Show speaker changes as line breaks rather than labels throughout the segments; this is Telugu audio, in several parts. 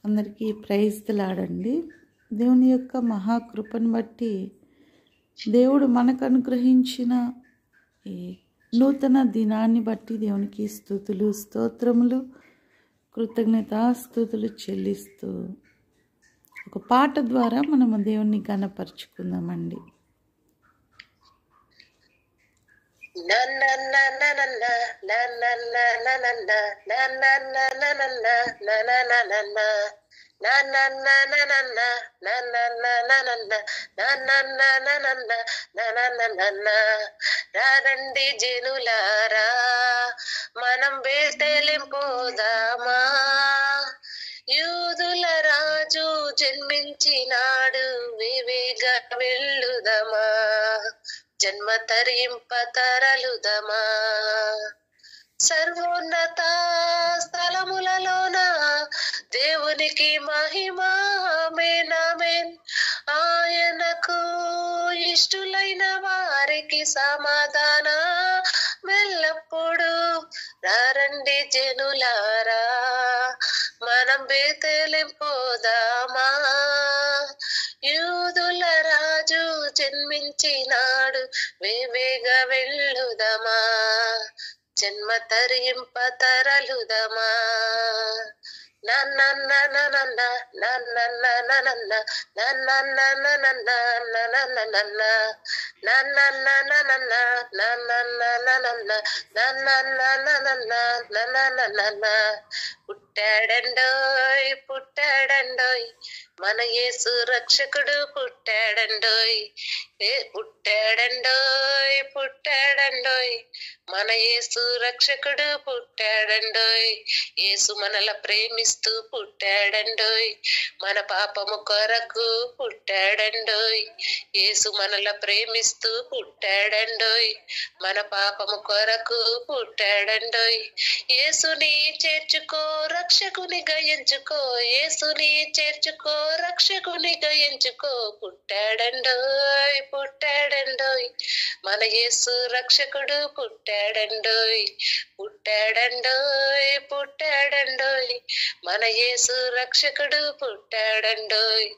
అందరికీ ప్రైజ్ లాడండి. దేవుని యొక్క మహాకృపను బట్టి దేవుడు మనకు అనుగ్రహించిన ఈ నూతన దినాన్ని బట్టి దేవునికి స్తుతులు స్తోత్రములు కృతజ్ఞతాస్తుతులు చెల్లిస్తూ ఒక పాట ద్వారా మనము దేవుణ్ణి ఘనపరుచుకుందామండి.
రండి జనులారా మనం బేతేలెం పోదామా, యూదుల రాజు జన్మించినాడు వివేగా వెళ్ళుదమా, జన్మ తరింప తరలుదమా. సర్వోన్నత స్థలములలోన దేవునికి మహిమ ఆమేన్ ఆమేన్. ఆయనకు ఇష్టులైన వారికి సమాధాన ఎల్లప్పుడు. రండి జనులారా మనం బేతేలెం పోదామా, యూదుల రాజు జన్మించినాడు వేవేగా వెళ్ళుదమా, జన్మ తరింప తరలుదమా. పుట్టాడండోయ్ పుట్టాడండోయ్ మన యేసు రక్షకుడు పుట్టాడండోయ్, పుట్టాడండోయ్ పుట్టాడండోయ్ మన యేసు రక్షకుడు పుట్టాడండోయ్. యేసు మనల ప్రేమిస్తూ పుట్టాడండోయ్, మన పాపము కొరకు పుట్టాడండోయ్. యేసు మనల ప్రేమిస్తూ పుట్టాడండోయ్, మన పాపము కొరకు పుట్టాడండోయ్. యేసుని చేర్చుకో రక్షకునిగా ఎంచుకో, యేసుని చేర్చుకో రక్షకునిగా ఎంచుకో. పుట్టాడండోయ్ పుట్టాడండోయ్ మన యేసు రక్షకుడు పుట్టాడండోయ్, పుట్టాడండోయ్ పుట్టాడండోయ్ మన యేసు రక్షకుడు పుట్టాడండోయ్.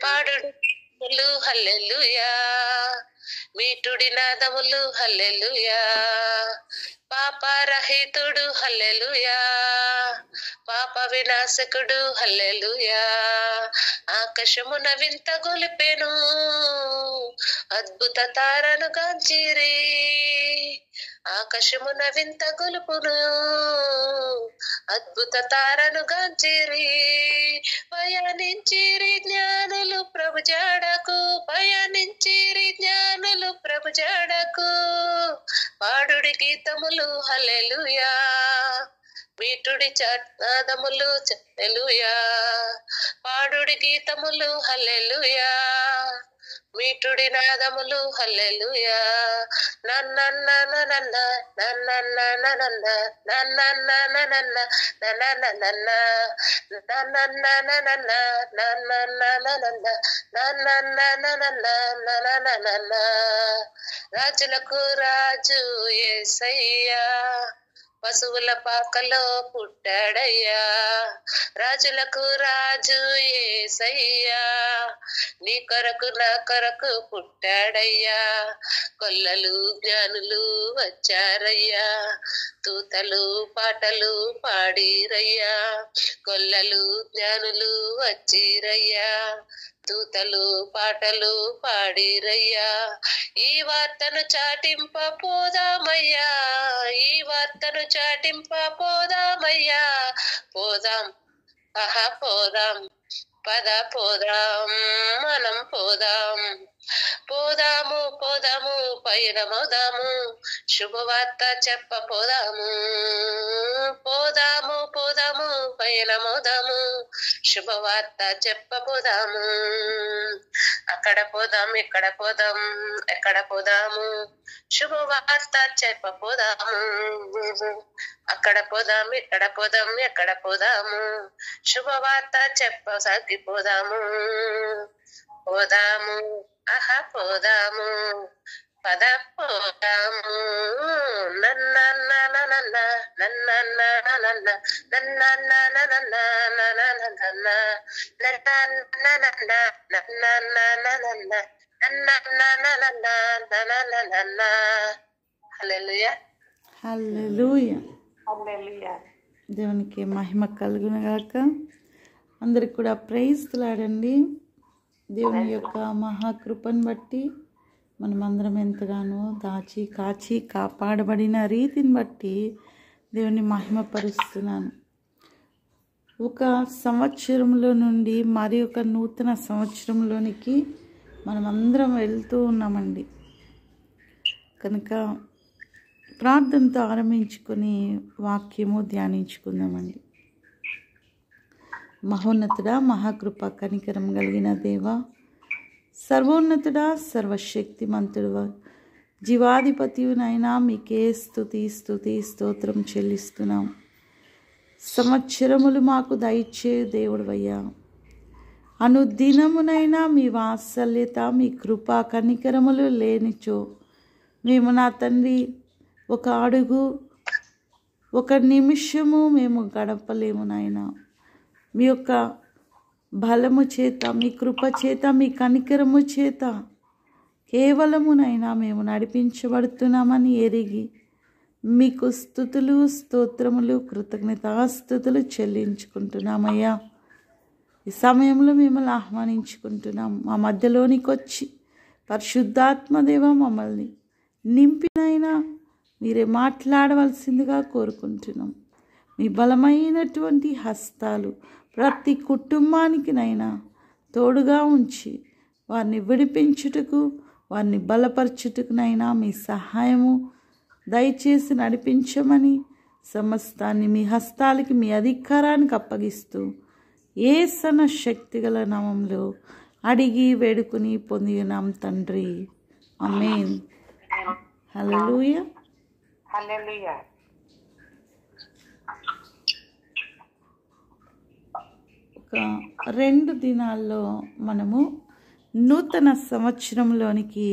పాడుడు హల్లెలూయా, మీటుడి నాదములు హల్లెలూయా, పాపరహితుడు హల్లెలూయా, పాప వినాశకుడు హల్లెలూయా. ఆకాశమున వింత గొలిపెను అద్భుత తారను గాంచిరి, ఆకాశమున వింత గొలుపును అద్భుత తారను గాంచిరి. పయనించిరి జ్ఞానులు ప్రభు జాడకు, పయనించిరి జ్ఞానులు ప్రభు జాడకు. పాడుడి గీతములు హల్లెలూయా, మీటుడి నాదములు హల్లెలూయా. పాడుడి గీతములు హల్లెలూయా, మీటుడి నాదములు హల్లెలూయా. రాజులకు రాజు యేసయ్యా పశువుల పాకలో పుట్టాడయ్యా, రాజులకు రాజు యేసయ్యా నీ కొరకు నా కొరకు పుట్టాడయ్యా. కొల్లలు జ్ఞానులు వచ్చారయ్యా, తూతలు పాటలు పాడిరయ్యా. కొల్లలు జ్ఞానులు వచ్చిరయ్యా, దూతలు పాటలు పాడిరయ్యా. ఈ వార్తను చాటింప పోదామయ్యా, ఈ వార్తను చాటింప పోదామయ్యా. పోదాం ఆహా పోదాం, పద పోదాం మనం పోదాం. పోదాము పోదాము పయనమోదాము, శుభవార్త చెప్ప పోదాము. పోదాము పోదాము పయనమోదాము, శుభవార్త చెప్పబోదాము. అక్కడ పోదాం, ఇక్కడ పోదాం, ఎక్కడ పోదాము, శుభవార్త చెప్పబోదాము. అక్కడ పోదాం, ఇక్కడ పోదాం, ఎక్కడ పోదాము, శుభవార్త చెప్పసాగిపోదాము. పోదాము, ఆహా పోదాము, పద పోదాము. నన్న నన్న నన్న హల్లెలూయా.
హల్లెలూయా.
హల్లెలూయా.
దేవునికి మహిమ కలుగునగాక. అందరికి కూడా ప్రైజ్ లాడండి. దేవుని యొక్క మహాకృపను బట్టి మనమందరం ఎంతగానో దాచి కాచి కాపాడబడిన రీతిని బట్టి దేవుని మహిమపరుస్తున్నాను. ఒక సంవత్సరంలో నుండి మరి ఒక నూతన సంవత్సరంలోనికి మనమందరం వెళ్తూ ఉన్నామండి. కనుక ప్రార్థనతో ఆరంభించుకొని వాక్యము ధ్యానించుకుందామండి. మహోన్నతుడా, మహాకృప కనికరం కలిగిన దేవా, సర్వోన్నతుడా, సర్వశక్తిమంతుడువా, జీవాధిపతినైనా మీకే స్తుతి స్తుతి స్తోత్రం చెల్లిస్తున్నాం. సంవత్సరములు మాకు దయచే దేవుడవయ్యా, అనుదినమునైనా మీ వాత్సల్యత, మీ కృపా కనికరములు లేనిచో మేము నా తండ్రి ఒక అడుగు, ఒక నిమిషము మేము గడపలేము నాయనా. మీ యొక్క బలము చేత, మీ కృప చేత, మీ కనికరము చేత కేవలమునైనా మేము నడిపించబడుతున్నామని ఎరిగి మీకు స్తుతులు స్తోత్రములు కృతజ్ఞతాస్తుతులు చెల్లించుకుంటున్నామయ్యా. ఈ సమయంలో మిమ్మల్ని ఆహ్వానించుకుంటున్నాం. మా మధ్యలోనికి వచ్చి పరిశుద్ధాత్మదేవ మమ్మల్ని నింపినైనా మీరే మాట్లాడవలసిందిగా కోరుకుంటున్నాం. మీ బలమైనటువంటి హస్తాలు ప్రతి కుటుంబానికినైనా తోడుగా ఉంచి వారిని విడిపించుటకు, వారిని బలపరచుటకునైనా మీ సహాయము దయచేసి నడిపించమని సమస్తాన్ని మీ హస్తాలకి, మీ అధికారానికి అప్పగిస్తూ యేసన్న శక్తిగల నామములో అడిగి వేడుకుని పొంది ఉన్నాం తండ్రి. ఆమేన్. హల్లెలూయా.
హల్లెలూయా.
ఒక 2 దినాల్లో మనము నూతన సంవత్సరంలోనికి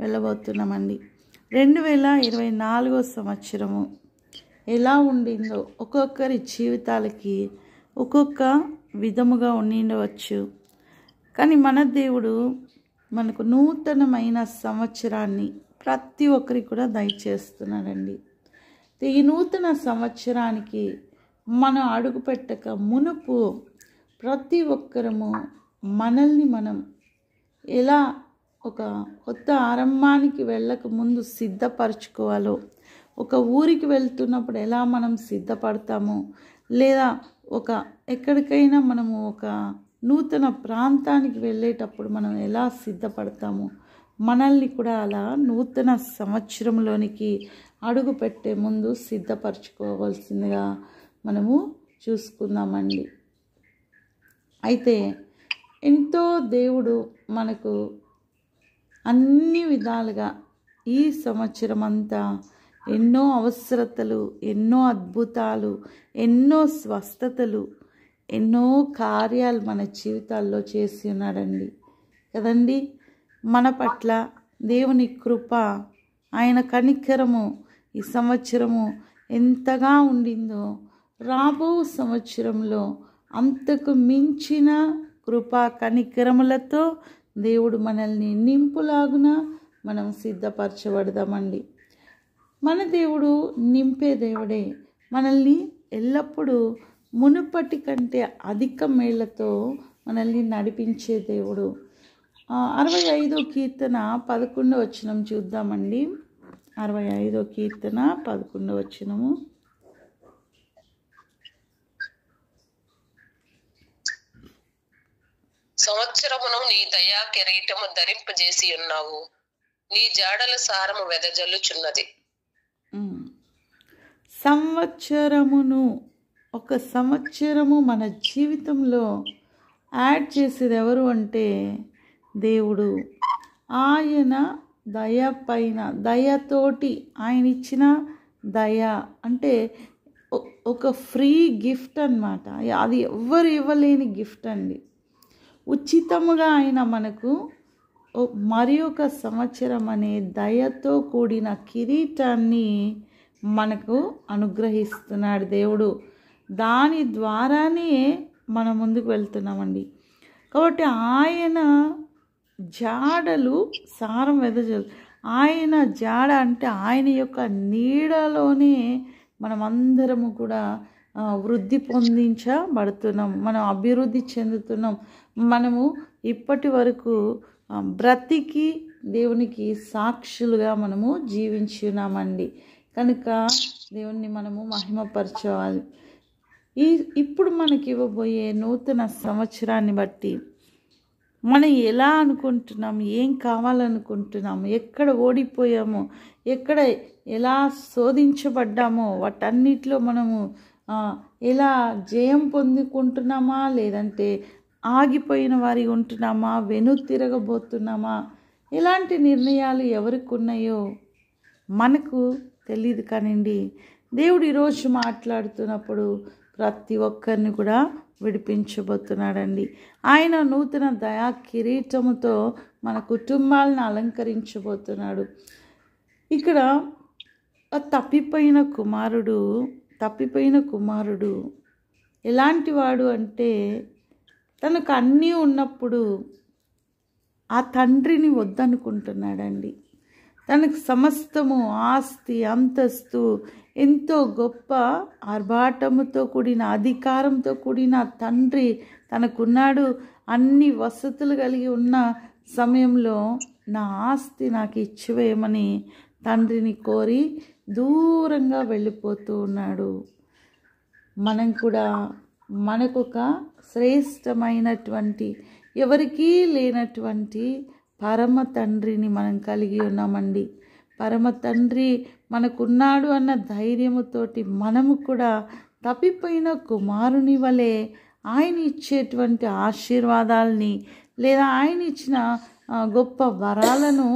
వెళ్ళబోతున్నామండి. 2024 సంవత్సరము ఎలా ఉండిందో ఒక్కొక్కరి జీవితాలకి ఒక్కొక్క విధముగా ఉండిండవచ్చు. కానీ మన దేవుడు మనకు నూతనమైన సంవత్సరాన్ని ప్రతి ఒక్కరికి కూడా దయచేస్తున్నాడండి. ఈ నూతన సంవత్సరానికి మనం అడుగుపెట్టక మునుపు ప్రతి ఒక్కరము మనల్ని మనం ఎలా ఒక కొత్త ఆరంభానికి వెళ్ళక ముందు సిద్ధపరచుకోవాలో, ఒక ఊరికి వెళ్తున్నప్పుడు ఎలా మనం సిద్ధపడతామో, లేదా ఎక్కడికైనా మనము ఒక నూతన ప్రాంతానికి వెళ్ళేటప్పుడు మనం ఎలా సిద్ధపడతామో, మనల్ని కూడా అలా నూతన సంవత్సరంలోనికి అడుగు పెట్టే ముందు సిద్ధపరచుకోవాల్సిందిగా మనము చూసుకుందామండి. అయితే ఎంతో దేవుడు మనకు అన్ని విధాలుగా ఈ సంవత్సరం అంతా ఎన్నో అవసరతలు, ఎన్నో అద్భుతాలు, ఎన్నో స్వస్థతలు, ఎన్నో కార్యాలు మన జీవితాల్లో చేసి ఉన్నాడండి కదండి. మన పట్ల దేవుని కృప, ఆయన కనికరము ఈ సంవత్సరము ఎంతగా ఉండిందో, రాబో సంవత్సరంలో అంతకు మించిన కృపా కనికరములతో దేవుడు మనల్ని నింపులాగున మనం సిద్ధపరచబడదామండి. మన దేవుడు నింపే దేవుడే. మనల్ని ఎల్లప్పుడూ మునుపటి కంటే అధిక మేళ్లతో మనల్ని నడిపించే దేవుడు. 65వ కీర్తన 11వ వచనం చూద్దామండి. 65వ కీర్తన 11వ వచనము.
సంవత్సరమును నీ దయా కిరీటము ధరింపజేసి ఉన్నావు, నీ జాడల సారము వెదజల్లుచున్నది.
సంవత్సరమును ఒక సంవత్సరము మన జీవితంలో యాడ్ చేసేది ఎవరు అంటే దేవుడు. ఆయన దయ పైన దయతోటి, ఆయన ఇచ్చిన దయ అంటే ఒక ఫ్రీ గిఫ్ట్ అన్నమాట. అది ఎవ్వరు ఇవ్వలేని గిఫ్ట్ అండి. ఉచితముగా ఆయన మనకు మరి ఒక సంవత్సరం అనే దయతో కూడిన కిరీటాన్ని మనకు అనుగ్రహిస్తున్నాడు దేవుడు. దాని ద్వారానే మనం ముందుకు వెళ్తున్నామండి. కాబట్టి ఆయన జాడలు సారం వెదజలు, ఆయన జాడ అంటే ఆయన యొక్క నీడలోనే మనమందరము కూడా వృద్ధి పొందించబడుతున్నాం, మనం అభివృద్ధి చెందుతున్నాం. మనము ఇప్పటి వరకు బ్రతికి దేవునికి సాక్షులుగా మనము జీవించి ఉన్నామండి. కనుక దేవుణ్ణి మనము మహిమపరచాలి. ఇప్పుడు మనకి ఇవ్వబోయే నూతన సంవత్సరాన్ని బట్టి మనం ఎలా అనుకుంటున్నాం, ఏం కావాలనుకుంటున్నాం, ఎక్కడ ఓడిపోయామో, ఎక్కడ ఎలా శోధించబడ్డామో వాటన్నిటిలో మనము ఎలా జయం పొందుకుంటున్నామా, లేదంటే ఆగిపోయిన వారి ఉంటున్నామా, తిరగబోతున్నామా, ఎలాంటి నిర్ణయాలు ఎవరికి ఉన్నాయో మనకు తెలియదు. కానివ్వండి, దేవుడు ఈరోజు మాట్లాడుతున్నప్పుడు ప్రతి ఒక్కరిని కూడా విడిపించబోతున్నాడండి. ఆయన నూతన దయా కిరీటముతో మన కుటుంబాలను అలంకరించబోతున్నాడు. ఇక్కడ తప్పిపోయిన కుమారుడు ఎలాంటి వాడు అంటే, తనకు అన్నీ ఉన్నప్పుడు ఆ తండ్రిని వద్దనుకుంటున్నాడండి. తనకు సమస్తము, ఆస్తి, అంతస్తు, ఎంతో గొప్ప ఆర్భాటముతో కూడిన, అధికారంతో కూడిన తండ్రి తనకున్నాడు. అన్ని వసతులు కలిగి ఉన్న సమయంలో నా ఆస్తి నాకు ఇచ్చివేయమని తండ్రిని కోరి దూరంగా వెళ్ళిపోతూ ఉన్నాడు. మనం కూడా మనకొక శ్రేష్టమైనటువంటి, ఎవరికీ లేనటువంటి పరమ తండ్రిని మనం కలిగి ఉన్నామండి. పరమ తండ్రి మనకున్నాడు అన్న ధైర్యముతోటి మనము కూడా తప్పిపోయిన కుమారుని వలె ఆయన ఇచ్చేటువంటి ఆశీర్వాదాలని, లేదా ఆయన ఇచ్చిన గొప్ప వరాలను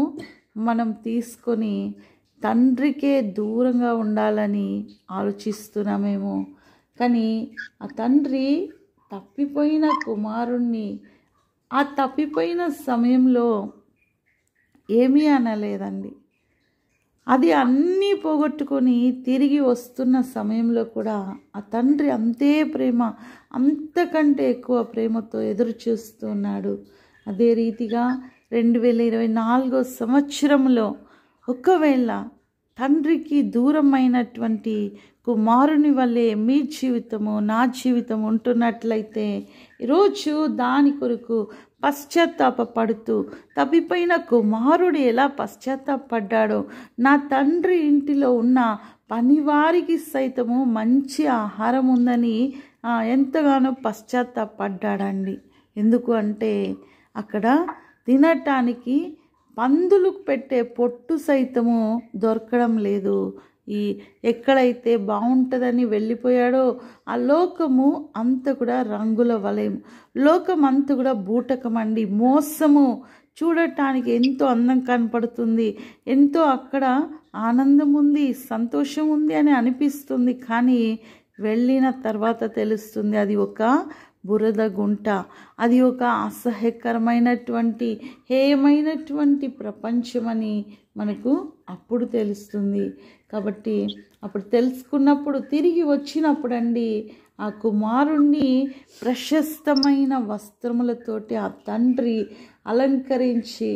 మనం తీసుకొని తండ్రికే దూరంగా ఉండాలని ఆలోచిస్తున్నామేమో. కానీ ఆ తండ్రి తప్పిపోయిన కుమారుణ్ణి ఆ తప్పిపోయిన సమయంలో ఏమీ అనలేదండి. అది అన్నీ పోగొట్టుకొని తిరిగి వస్తున్న సమయంలో కూడా ఆ తండ్రి అంతే ప్రేమ, అంతకంటే ఎక్కువ ప్రేమతో ఎదురు చూస్తున్నాడు. అదే రీతిగా 2024 సంవత్సరంలో ఒకవేళ తండ్రికి దూరమైనటువంటి కుమారుని వల్లే మీ జీవితము, నా జీవితం ఉంటున్నట్లయితే ఈరోజు దాని కొరకు పశ్చాత్తాపడుతూ, తప్పిపోయిన కుమారుడు ఎలా పశ్చాత్తాపడ్డాడో, నా తండ్రి ఇంటిలో ఉన్న పనివారికి సైతము మంచి ఆహారం ఉందని ఎంతగానో పశ్చాత్తాపడ్డాడండి. ఎందుకు అంటే అక్కడ తినటానికి పందులు పెట్టే పొట్టు సైతము దొరకడం లేదు. ఎక్కడైతే బాగుంటుందని వెళ్ళిపోయాడో ఆ లోకము అంత కూడా రంగుల వలయం, లోకం అంతా కూడా బూటకమండి, మోసము. చూడటానికి ఎంతో అందం కనపడుతుంది, ఎంతో అక్కడ ఆనందం ఉంది, సంతోషం ఉంది అని అనిపిస్తుంది. కానీ వెళ్ళిన తర్వాత తెలుస్తుంది అది ఒక బురద గుంట, అది ఒక అసహ్యకరమైనటువంటి, హేయమైనటువంటి ప్రపంచమని మనకు అప్పుడు తెలుస్తుంది. కాబట్టి అప్పుడు తెలుసుకున్నప్పుడు, తిరిగి వచ్చినప్పుడు అండి, ఆ కుమారుణ్ణి ప్రశస్తమైన వస్త్రములతోటి ఆ తండ్రి అలంకరించి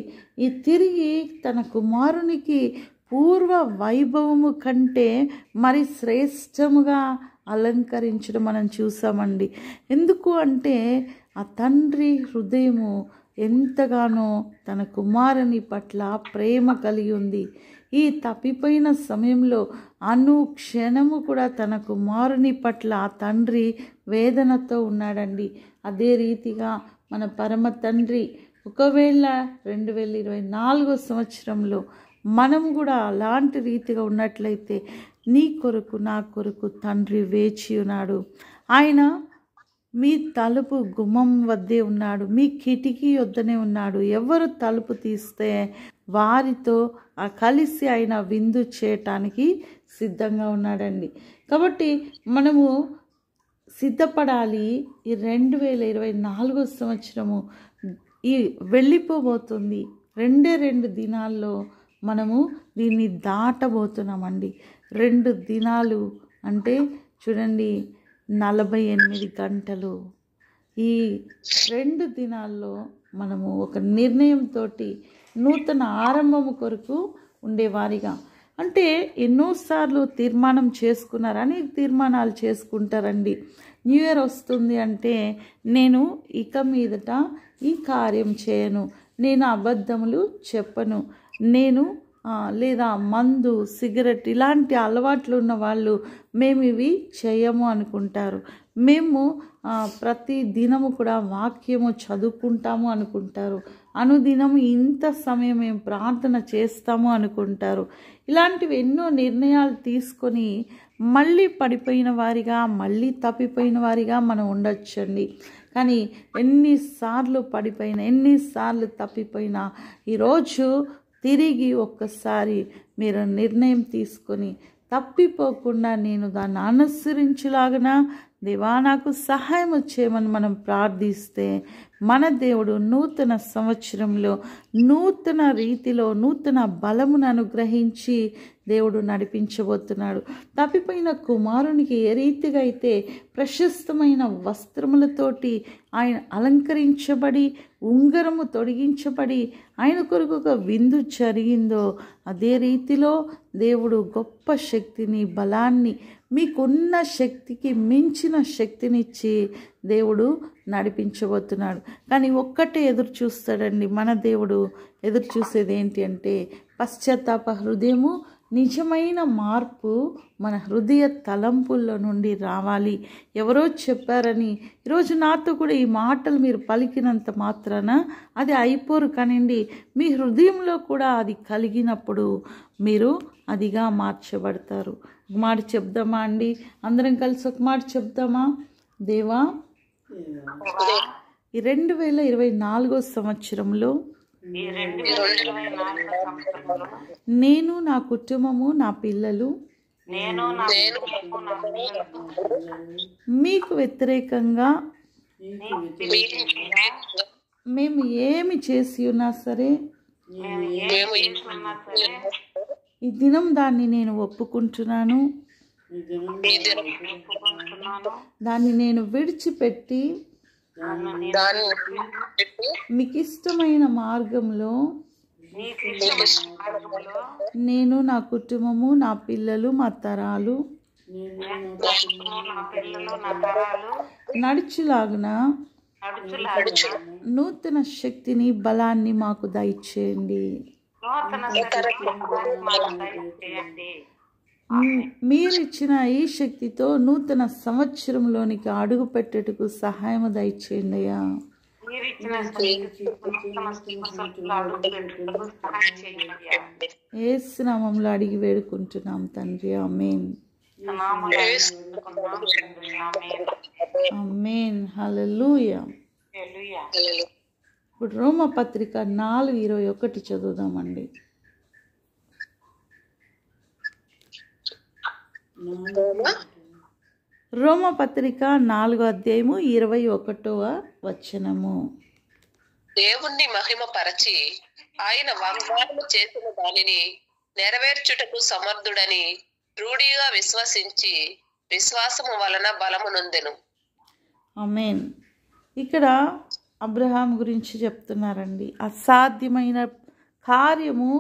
తిరిగి తన కుమారునికి పూర్వ వైభవము కంటే మరి శ్రేష్టముగా అలంకరించడం మనం చూసామండి. ఎందుకు అంటే ఆ తండ్రి హృదయము ఎంతగానో తన కుమారుని పట్ల ప్రేమ కలిగి ఉంది. ఈ తప్పిపోయిన సమయంలో అనుక్షణము కూడా తన కుమారుని పట్ల ఆ తండ్రి వేదనతో ఉన్నాడండి. అదే రీతిగా మన పరమ తండ్రి ఒకవేళ 2024 సంవత్సరంలో మనం కూడా అలాంటి రీతిగా ఉన్నట్లయితే నీ కొరకు, నా కొరకు తండ్రి వేచి ఉన్నాడు. ఆయన మీ తలుపు గుమ్మం వద్దే ఉన్నాడు, మీ కిటికీ వద్దనే ఉన్నాడు. ఎవరు తలుపు తీస్తే వారితో కలిసి ఆయన విందు చేయటానికి సిద్ధంగా ఉన్నాడండి. కాబట్టి మనము సిద్ధపడాలి. ఈ 2024 సంవత్సరము ఈ వెళ్ళిపోబోతుంది. 2 దినాల్లో మనము దీన్ని దాటబోతున్నామండి. 2 దినాలు అంటే చూడండి, 48 గంటలు. ఈ 2 దినాల్లో మనము ఒక నిర్ణయంతో నూతన ఆరంభము కొరకు ఉండేవారిగా, అంటే ఎన్నోసార్లు తీర్మానం చేసుకున్నారు, అనేక తీర్మానాలు చేసుకుంటారండి. న్యూ ఇయర్ వస్తుంది అంటే నేను ఇక మీదట ఈ కార్యం చేయను, నేను అబద్ధములు చెప్పను, నేను లేదా మందు సిగరెట్ ఇలాంటి అలవాట్లు ఉన్న వాళ్ళు మేము ఇవి చేయము అనుకుంటారు. మేము ప్రతి దినము కూడా వాక్యము చదువుకుంటాము అనుకుంటారు. అనుదినము ఇంత సమయం మేము ప్రార్థన చేస్తాము అనుకుంటారు. ఇలాంటివి ఎన్నో నిర్ణయాలు తీసుకొని మళ్ళీ పడిపోయిన వారిగా, మళ్ళీ తప్పిపోయిన వారిగా మనం ఉండొచ్చండి. కానీ ఎన్నిసార్లు పడిపోయినా, ఎన్నిసార్లు తప్పిపోయినా ఈరోజు తిరిగి ఒక్కసారి మీరు నిర్ణయం తీసుకొని తప్పిపోకుండా నేను దాన్ని అనుసరించులాగన దేవా నాకు సహాయం చేయమని మనం ప్రార్థిస్తే మన దేవుడు నూతన సంవత్సరంలో నూతన రీతిలో నూతన బలమును అనుగ్రహించి దేవుడు నడిపించబోతున్నాడు. తప్పిపోయిన కుమారునికి ఏ రీతిగా అయితే ప్రశస్తమైన వస్త్రములతోటి ఆయన అలంకరించబడి ఉంగరము తొడిగించబడి ఆయన కొరకు ఒక విందు జరిగిందో, అదే రీతిలో దేవుడు గొప్ప శక్తిని, బలాన్ని, మీకున్న శక్తికి మించిన శక్తినిచ్చి దేవుడు నడిపించబోతున్నాడు. కానీ ఒక్కటే ఎదురు చూస్తాడండి మన దేవుడు. ఎదురు చూసేది ఏంటి అంటే పశ్చాత్తాప హృదయము, నిజమైన మార్పు మన హృదయ తలంపుల్లో నుండి రావాలి. ఎవరో చెప్పారని ఈరోజు నాతో కూడా ఈ మాటలు మీరు పలికినంత మాత్రాన అది అయిపోరు కానివ్వండి, మీ హృదయంలో కూడా అది కలిగినప్పుడు మీరు అదిగా మార్చబడతారు. ఒక మాట చెప్దామా అండి? అందరం కలిసి ఒక మాట చెప్దామా? దేవా, ఈ 2024 సంవత్సరంలో నేను, నా కుటుంబము, నా పిల్లలు మీకు వ్యతిరేకంగా మేము ఏమి చేసి ఉన్నా సరే ఈ దినం దాన్ని నేను ఒప్పుకుంటున్నాను. దాన్ని నేను విడిచిపెట్టి మీకు ఇష్టమైన మార్గంలో నేను, నా కుటుంబము, నా పిల్లలు, మా తరాలు నడుచులాగున నూతన శక్తిని, బలాన్ని మాకు దయచేయండి. మీరిచ్చిన ఈ శక్తితో నూతన సంవత్సరంలోనికి అడుగు పెట్టేటకు సహాయం దయచేయండి అయ్యా. యేసు నామములో అడిగి వేడుకుంటున్నాం తండ్రి, ఆమేన్. ఆమేన్, హల్లెలూయా. ఇప్పుడు రోమపత్రిక 4:21 చదువుదామండి. రోమపత్రిక 4:21.
దేవుణ్ణి మహిమపరచి ఆయన వాగ్దానము చేసిన దానిని నెరవేర్చుటకు సమర్థుడని రూఢిగా విశ్వసించి విశ్వాసము వలన బలము నొందెను.
ఆమేన్. ఇక్కడ అబ్రహాం గురించి చెప్తున్నారండి. అసాధ్యమైన కార్యము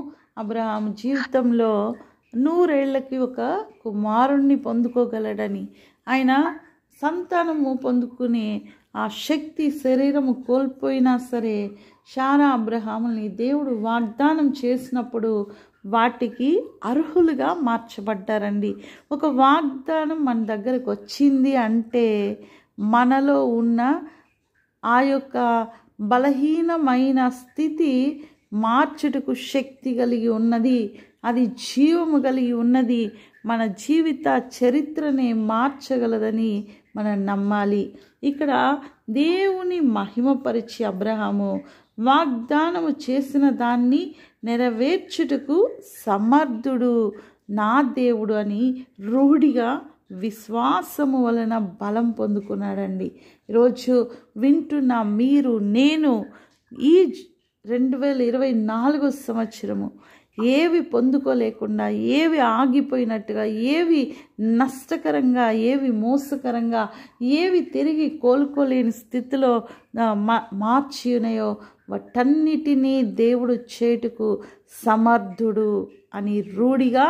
అబ్రహాం జీవితంలో 100 ఏళ్ళకి ఒక కుమారుణ్ణి పొందుకోగలడని, ఆయన సంతానము పొందుకునే ఆ శక్తి శరీరము కోల్పోయినా సరే శారా అబ్రహాముని దేవుడు వాగ్దానం చేసినప్పుడు వాటికి అర్హులుగా మార్చబడ్డారండి. ఒక వాగ్దానం మన దగ్గరకు వచ్చింది అంటే మనలో ఉన్న ఆ యొక్క బలహీనమైన స్థితి మార్చుటకు శక్తి కలిగి ఉన్నది, అది జీవము కలిగి ఉన్నది, మన జీవిత చరిత్రనే మార్చగలదని మనం నమ్మాలి. ఇక్కడ దేవుని మహిమపరిచి అబ్రహాము వాగ్దానము చేసిన దాన్ని నెరవేర్చుటకు సమర్థుడు నా దేవుడు అని రూఢిగా విశ్వాసము వలన బలం పొందుకున్నాడండి. ఈరోజు వింటున్న మీరు, నేను ఈ 2024 సంవత్సరము ఏవి పొందుకోలేకుండా, ఏవి ఆగిపోయినట్టుగా, ఏవి నష్టకరంగా, ఏవి మోసకరంగా, ఏవి తిరిగి కోలుకోలేని స్థితిలో మార్చి ఉన్నాయో వాటన్నిటినీ దేవుడు చేటుకు సమర్థుడు అని రూఢిగా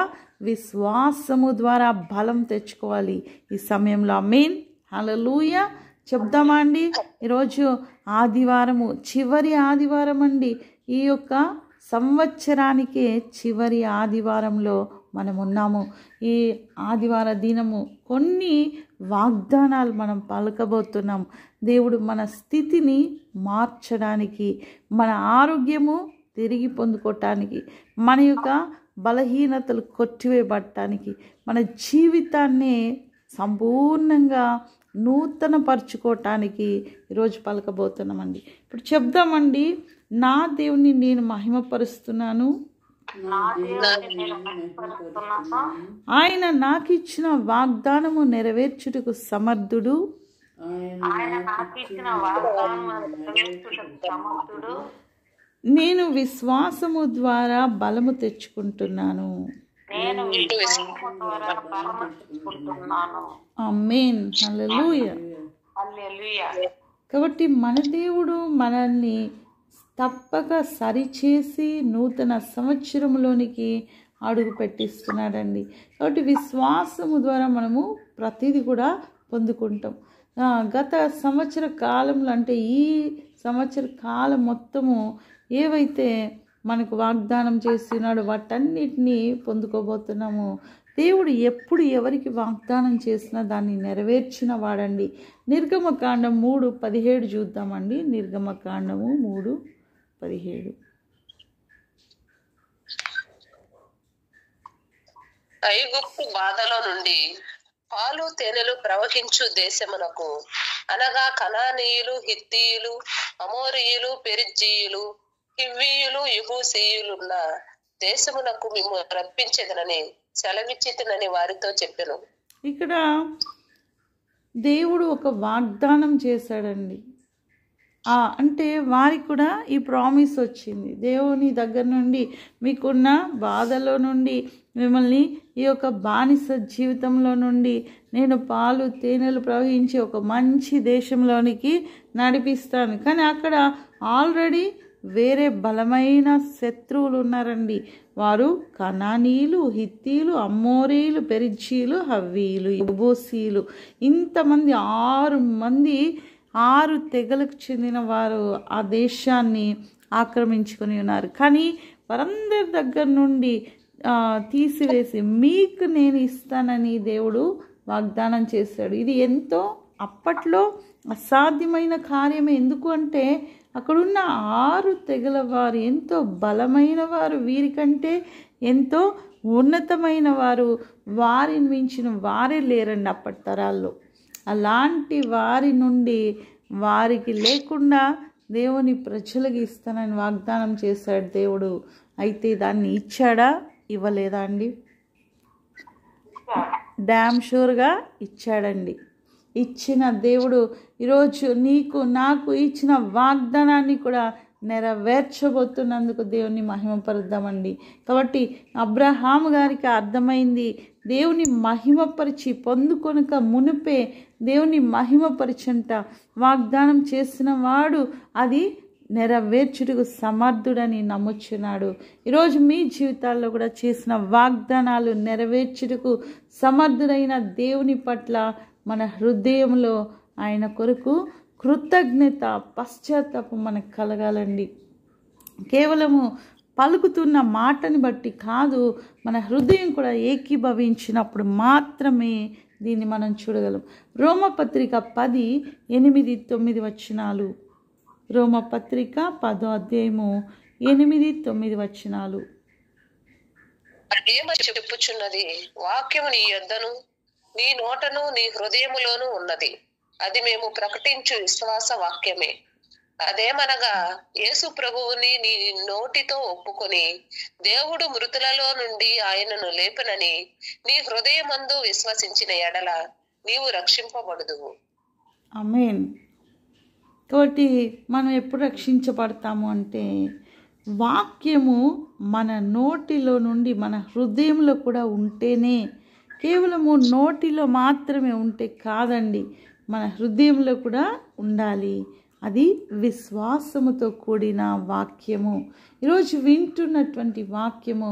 విశ్వాసము ద్వారా బలం తెచ్చుకోవాలి ఈ సమయంలో. ఆమేన్, హల్లెలూయా చెప్దామా అండి? ఈరోజు ఆదివారము, చివరి ఆదివారం అండి. ఈ యొక్క సంవత్సరానికే చివరి ఆదివారంలో మనం ఉన్నాము. ఈ ఆదివార దినము కొన్ని వాగ్దానాలు మనం పలకబోతున్నాం. దేవుడు మన స్థితిని మార్చడానికి, మన ఆరోగ్యము తిరిగి పొందుకోవటానికి, మన యొక్క బలహీనతలు కొట్టివేయబడటానికి, మన జీవితాన్ని సంపూర్ణంగా నూతనపరచుకోవటానికి ఈరోజు పలకబోతున్నామండి. ఇప్పుడు చెప్దామండి. నా దేవుని నేను మహిమపరుస్తున్నాను, ఆయన నాకు ఇచ్చిన వాగ్దానము నెరవేర్చుటకు సమర్థుడు, నేను విశ్వాసము ద్వారా బలము తెచ్చుకుంటున్నాను. ఆమేన్, హల్లెలూయా. కాబట్టి మన దేవుడు మనల్ని తప్పక సరిచేసి నూతన సంవత్సరంలోనికి అడుగు పెట్టిస్తున్నాడండి. కాబట్టి విశ్వాసము ద్వారా మనము ప్రతిదీ కూడా పొందుకుంటాం. గత సంవత్సర కాలంలో, అంటే ఈ సంవత్సర కాలం మొత్తము ఏవైతే మనకు వాగ్దానం చేస్తున్నాడో వాటన్నిటినీ పొందుకోబోతున్నాము. దేవుడు ఎప్పుడు ఎవరికి వాగ్దానం చేసినా దాన్ని నెరవేర్చిన వాడండి. నిర్గమకాండం 3:17 చూద్దామండి. నిర్గమకాండము 3:17.
ఐగుప్తు బాధలో నుండి పాలు తేనెలు ప్రవహించు దేశమునకు, అనగా కనానీయులు, హిత్తీయులు, అమోరీయులు, పెరిజ్జీయులు, హివ్వీయులు, యెబూసీయులున్న దేశమునకు మేము రప్పించేదనని సెలవిచ్చితినని వారితో చెప్పెను.
ఇక్కడ దేవుడు ఒక వాగ్దానం చేశాడండి. అంటే వారికి కూడా ఈ ప్రామిస్ వచ్చింది. దేవుని దగ్గర నుండి మీకున్న బాధలో నుండి, మిమ్మల్ని ఈ యొక్క బానిస జీవితంలో నుండి నేను పాలు తేనెలు ప్రవహించి ఒక మంచి దేశంలోనికి నడిపిస్తాను. కానీ అక్కడ ఆల్రెడీ వేరే బలమైన శత్రువులు ఉన్నారండి. వారు కనానీయులు, హిత్తీలు, అమ్మోరీలు, పెరిజ్జీలు, హవ్వీలు, యెబూసీలు, ఇంతమంది 6 తెగలకు చెందిన వారు ఆ దేశాన్ని ఆక్రమించుకొని ఉన్నారు. కానీ వారందరి దగ్గర నుండి తీసివేసి మీకు నేను ఇస్తానని దేవుడు వాగ్దానం చేశాడు. ఇది ఎంతో అప్పట్లో అసాధ్యమైన కార్యమే. ఎందుకు అంటే అక్కడున్న 6 తెగల వారు ఎంతో బలమైన వారు, వీరికంటే ఎంతో ఉన్నతమైన వారు, వారిని మించిన వారే లేరండి అప్పటి తరాల్లో. అలాంటి వారి నుండి వారికి లేకుండా దేవుని ప్రజలకు ఇస్తానని వాగ్దానం చేశాడు దేవుడు. అయితే దాన్ని ఇచ్చాడా, ఇవ్వలేదా అండి? డ్యామ్ షూర్గా ఇచ్చాడండి. ఇచ్చిన దేవుడు ఈరోజు నీకు నాకు ఇచ్చిన వాగ్దానాన్ని కూడా నెరవేర్చబోతున్నందుకు దేవుని మహిమపరుద్దామండి. కాబట్టి అబ్రహాము గారికి అర్థమైంది, దేవుని మహిమపరిచి పొందుకొనక మునిపే దేవుని మహిమపరిచంట వాగ్దానం చేసిన వాడు అది నెరవేర్చుటకు సమర్థుడని నమ్ముచున్నాడు. ఈరోజు మీ జీవితాల్లో కూడా చేసిన వాగ్దానాలు నెరవేర్చుటకు సమర్థుడైన దేవుని పట్ల మన హృదయంలో ఆయన కొరకు కృతజ్ఞత, పశ్చాత్తాపం మనకు కలగాలండి. కేవలము పలుకుతున్న మాటని బట్టి కాదు, మన హృదయం కూడా ఏకీభవించినప్పుడు మాత్రమే దీన్ని మనం చూడగలం. రోమపత్రిక 10:8-9 వచనాలు. రోమపత్రిక 10వ అధ్యాయము 8-9 వచనాలు.
చెప్పుచున్నది, వాక్యము నీ యొద్దను నీ నోటను నీ హృదయములోనూ ఉన్నది. అది మేము ప్రకటించు విశ్వాస వాక్యమే. అదేమనగా, యేసు ప్రభువుని నీ నోటితో ఒప్పుకొని దేవుడు మృతులలో నుండి ఆయనను లేపునని నీ హృదయమందు విశ్వసించిన ఎడల నీవు రక్షింపబడుదువు.
ఆమేన్. కాబట్టి మనం ఎప్పుడు రక్షించబడతాము అంటే వాక్యము మన నోటిలో నుండి మన హృదయంలో కూడా ఉంటేనే, కేవలము నోటిలో మాత్రమే ఉంటే కాదండి, మన హృదయంలో కూడా ఉండాలి. అది విశ్వాసముతో కూడిన వాక్యము. ఈరోజు వింటున్నటువంటి వాక్యము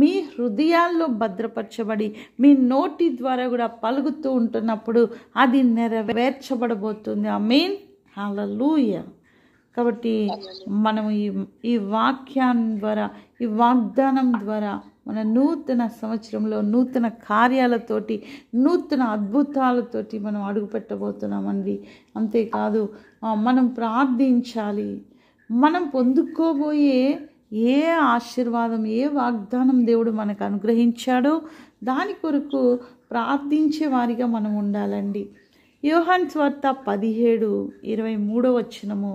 మీ హృదయాల్లో భద్రపరచబడి మీ నోటి ద్వారా కూడా పలుకుతూ ఉంటున్నప్పుడు అది నెరవేర్చబడబోతుంది. ఆమేన్. హల్లెలూయా. కాబట్టి మనము ఈ వాక్యాన్ని ద్వారా, ఈ వాగ్దానం ద్వారా మన నూతన సంవత్సరంలో నూతన కార్యాలతోటి, నూతన అద్భుతాలతోటి మనం అడుగుపెట్టబోతున్నామండి. అంతేకాదు మనం ప్రార్థించాలి. మనం పొందుకోబోయే ఏ ఆశీర్వాదం, ఏ వాగ్దానం దేవుడు మనకు అనుగ్రహించాడో దాని కొరకు ప్రార్థించే వారిగా మనం ఉండాలండి. యోహాను సువార్త 17:23.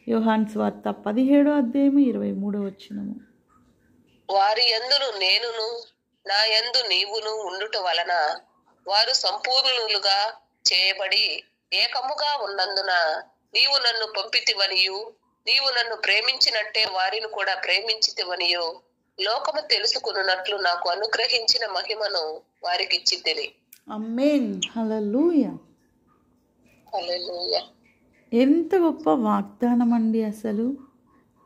యోహాను సువార్త 17:23.
వారి యందును నేనును నా యందు నీవును ఉండుట వలన వారు సంపూర్ణులుగా చేయబడి ఏకముగా ఉన్నందున నీవు నన్ను పంపితివనియు నీవు నన్ను ప్రేమించినట్టే వారిని కూడా ప్రేమించితివనియు లోకము తెలుసుకున్నట్లు నాకు అనుగ్రహించిన మహిమను వారికి ఇచ్చితిని.
ఆమేన్. హల్లెలూయా.
హల్లెలూయా.
ఎంత గొప్ప వాగ్దానం అండి. అసలు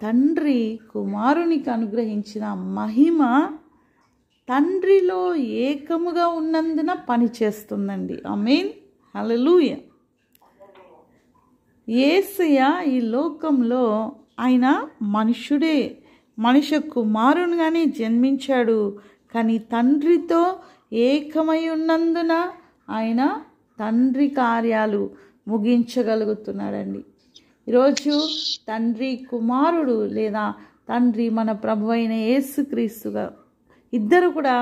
తండ్రి కుమారునికి అనుగ్రహించిన మహిమ తండ్రిలో ఏకముగా ఉన్నందున పనిచేస్తుందండి. ఆమేన్. హల్లెలూయా. యేసయ్య ఈ లోకంలో ఆయన మనుషుడే, మనుష్య కుమారునిగానే జన్మించాడు. కానీ తండ్రితో ఏకమై ఉన్నందున ఆయన తండ్రి కార్యాలు ముగించగలుగుతున్నాడండి. ఈరోజు తండ్రి కుమారుడు లేదా తండ్రి మన ప్రభు అయిన యేసుక్రీస్తుగా ఇద్దరు కూడా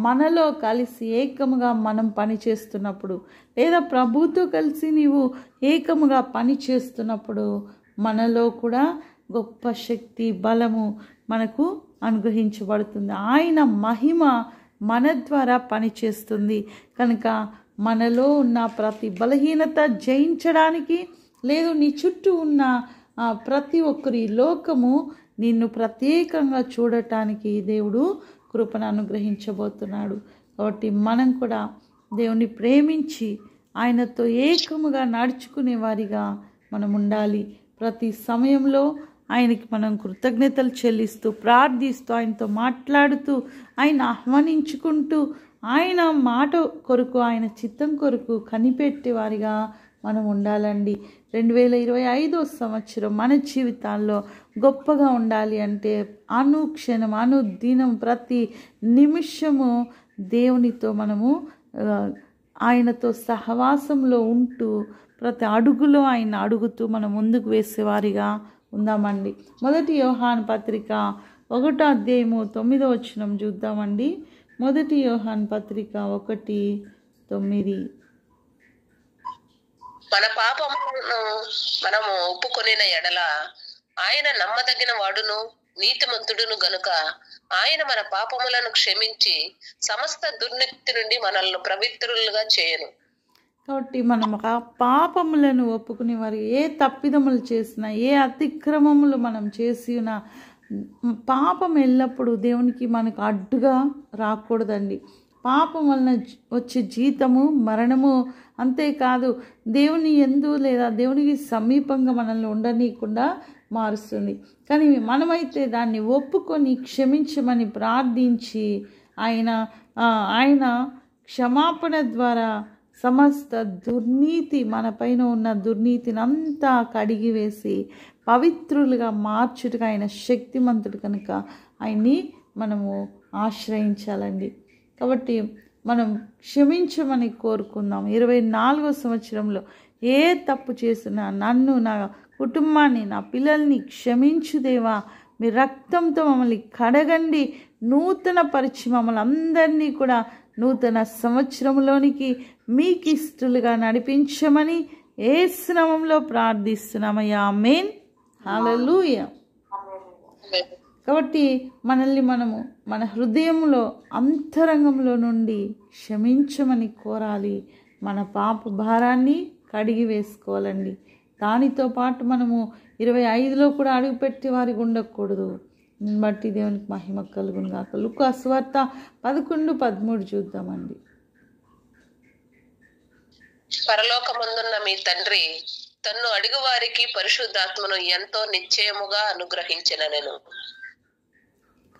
మనలో కలిసి ఏకముగా మనం పని చేస్తున్నప్పుడు, లేదా ప్రభుతో కలిసి నీవు ఏకముగా పని చేస్తున్నప్పుడు మనలో కూడా గొప్ప శక్తి, బలము మనకు అనుగ్రహించబడుతుంది. ఆయన మహిమ మన ద్వారా పనిచేస్తుంది. కనుక మనలో ఉన్న ప్రతి బలహీనత జయించడానికి, లేదు నీ చుట్టూ ఉన్న ప్రతి ఒక్కరి లోకము నిన్ను ప్రత్యేకంగా చూడటానికి దేవుడు కృపను అనుగ్రహించబోతున్నాడు. కాబట్టి మనం కూడా దేవుని ప్రేమించి ఆయనతో ఏకముగా నడుచుకునే వారిగా మనం ఉండాలి. ప్రతి సమయంలో ఆయనకి మనం కృతజ్ఞతలు చెల్లిస్తూ, ప్రార్థిస్తూ, ఆయనతో మాట్లాడుతూ, ఆయన ఆహ్వానించుకుంటూ, ఆయన మాట కొరకు, ఆయన చిత్తం కొరకు కనిపెట్టే వారిగా మనం ఉండాలండి. 2025 సంవత్సరం మన జీవితాల్లో గొప్పగా ఉండాలి అంటే అనుక్షణం, అనుదినం, ప్రతి నిమిషము దేవునితో మనము ఆయనతో సహవాసంలో ఉంటూ ప్రతి అడుగులో ఆయన అడుగుతూ మనం ముందుకు వేసేవారిగా ఉందామండి. 1 యోహాను పత్రిక 1:9 చూద్దామండి. 1 యోహాను పత్రిక 1:9.
మన పాపములను మనము ఒప్పుకొనిన ఎడల ఆయన నమ్మదగిన వాడును నీతిమంతుడును గనుక ఆయన మన పాపములను క్షమించి సమస్త దుర్నీతి నుండి మనల్ని పవిత్రులుగా చేయను.
కాబట్టి మనం ఆ పాపములను ఒప్పుకునే వారు ఏ తప్పిదములు చేసినా, ఏ అతిక్రమములు మనం చేసినా, పాపం ఎల్లప్పుడూ దేవునికి మనకు అడ్డుగా రాకూడదండి. పాపం వలన వచ్చే జీతము మరణము. అంతేకాదు దేవుని యందు లేదా దేవునికి సమీపంగా మనల్ని ఉండనీయకుండా మారుస్తుంది. కానీ మనమైతే దాన్ని ఒప్పుకొని క్షమించమని ప్రార్థించి ఆయన క్షమాపణ ద్వారా సమస్త దుర్నీతి, మన పైన ఉన్న దుర్నీతిని అంతా కడిగివేసి పవిత్రులుగా మార్చుటకు ఆయన శక్తిమంతుడు కనుక ఆయన్ని మనము ఆశ్రయించాలండి. కాబట్టి మనం క్షమించమని కోరుకుందాం. 24వ సంవత్సరంలో ఏ తప్పు చేసినా నన్ను, నా కుటుంబాన్ని, నా పిల్లల్ని క్షమించు దేవా, మీ రక్తంతో మమ్మల్ని కడగండి, నూతన పరిచి మమ్మల్ని అందరినీ కూడా నూతన సంవత్సరంలోనికి మీకు ఇష్టలుగా నడిపించమని యేసు నామములో ప్రార్థిస్తున్నామయ్యా. ఆమేన్. హల్లెలూయా. కాబట్టి మనల్ని మనము మన హృదయంలో అంతరంగంలో నుండి క్షమించమని కోరాలి. మన పాప భారాన్ని కడిగి వేసుకోవాలండి. దానితో పాటు మనము 25లో కూడా అడుగుపెట్టి వారికి ఉండకూడదు. బట్టి దేవునికి మహిమ కలుగును గాక. లూకా సువార్త 11:13 చూద్దామండి.
పరలోకమందున్న మీ తండ్రి తన్ను అడుగు వారికి పరిశుద్ధాత్మను ఎంతో నిశ్చయముగా అనుగ్రహించిననెను.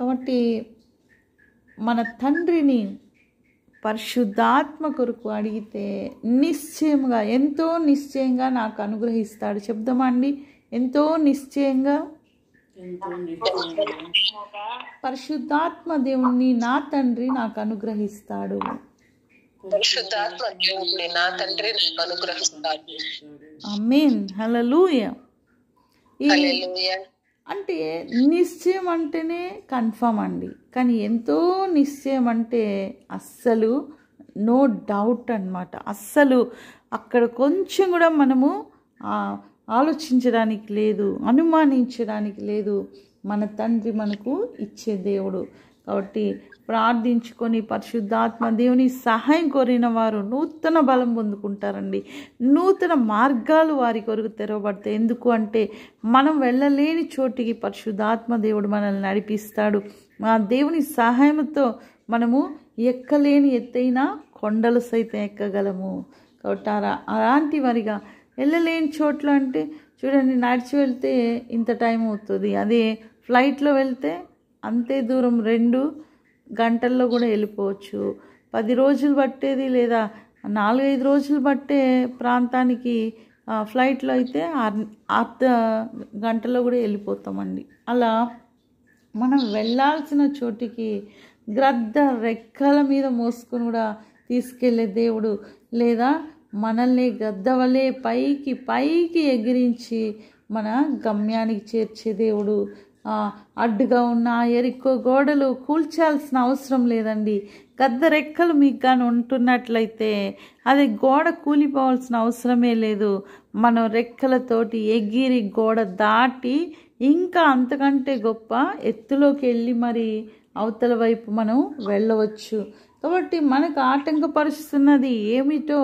కాబట్టి మన తండ్రిని పరిశుద్ధాత్మ కొరకు అడిగితే నిశ్చయముగా, ఎంతో నిశ్చయంగా నాకు అనుగ్రహిస్తాడు. చెప్దామా అండి? ఎంతో నిశ్చయంగా పరిశుద్ధాత్మ దేవుణ్ణి నా తండ్రి నాకు అనుగ్రహిస్తాడు.
పరిశుద్ధాత్మ దేవుణ్ణి నా తండ్రి నాకు అనుగ్రహిస్తాడు.
ఆమేన్. హల్లెలూయా.
హల్లెలూయా.
అంటే నిశ్చయం అంటేనే కన్ఫర్మ్ అండి, కానీ ఎంతో నిశ్చయం అంటే అస్సలు నో డౌట్ అన్నమాట. అస్సలు అక్కడ కొంచెం కూడా మనము ఆలోచించడానికి లేదు, అనుమానించడానికి లేదు. మన తండ్రి మనకు ఇచ్చే దేవుడు. కాబట్టి ప్రార్థించుకొని పరిశుద్ధాత్మ దేవుని సహాయం కోరిన వారు నూతన బలం పొందుకుంటారండి. నూతన మార్గాలు వారి కొరకు తెరవబడతాయి. ఎందుకు అంటే మనం వెళ్ళలేని చోటికి పరిశుద్ధాత్మ దేవుడు మనల్ని నడిపిస్తాడు. మా దేవుని సహాయంతో మనము ఎక్కలేని ఎత్తైన కొండలు సైతం ఎక్కగలము. కాబట్టి అలాంటి వారిగా వెళ్ళలేని చోట్ల అంటే చూడండి, నడిచి వెళ్తే ఇంత టైం అవుతుంది. అదే ఫ్లైట్లో వెళ్తే అంతే దూరం 2 గంటల్లో కూడా వెళ్ళిపోవచ్చు. 10 రోజులు పట్టేది లేదా 4-5 రోజులు పట్టే ప్రాంతానికి ఫ్లైట్లో అయితే అర్ధ గంటలో కూడా వెళ్ళిపోతామండి. అలా మనం వెళ్ళాల్సిన చోటికి గ్రద్ద రెక్కల మీద మోసుకొని కూడా తీసుకెళ్ళే దేవుడు, లేదా మనల్ని గద్ద వలె పైకి పైకి ఎగిరించి మన గమ్యానికి చేర్చే దేవుడు. అడ్డుగా ఉన్న ఎరికో గోడలు కూల్చాల్సిన అవసరం లేదండి. గద్ద రెక్కలు మీకు కానీ ఉంటున్నట్లయితే అది గోడ కూలిపోవాల్సిన అవసరమే లేదు. మనం రెక్కలతోటి ఎగిరి గోడ దాటి ఇంకా అంతకంటే గొప్ప ఎత్తులోకి వెళ్ళి మరి అవతల వైపు మనం వెళ్ళవచ్చు. కాబట్టి మనకు ఆటంకపరుస్తున్నది ఏమిటో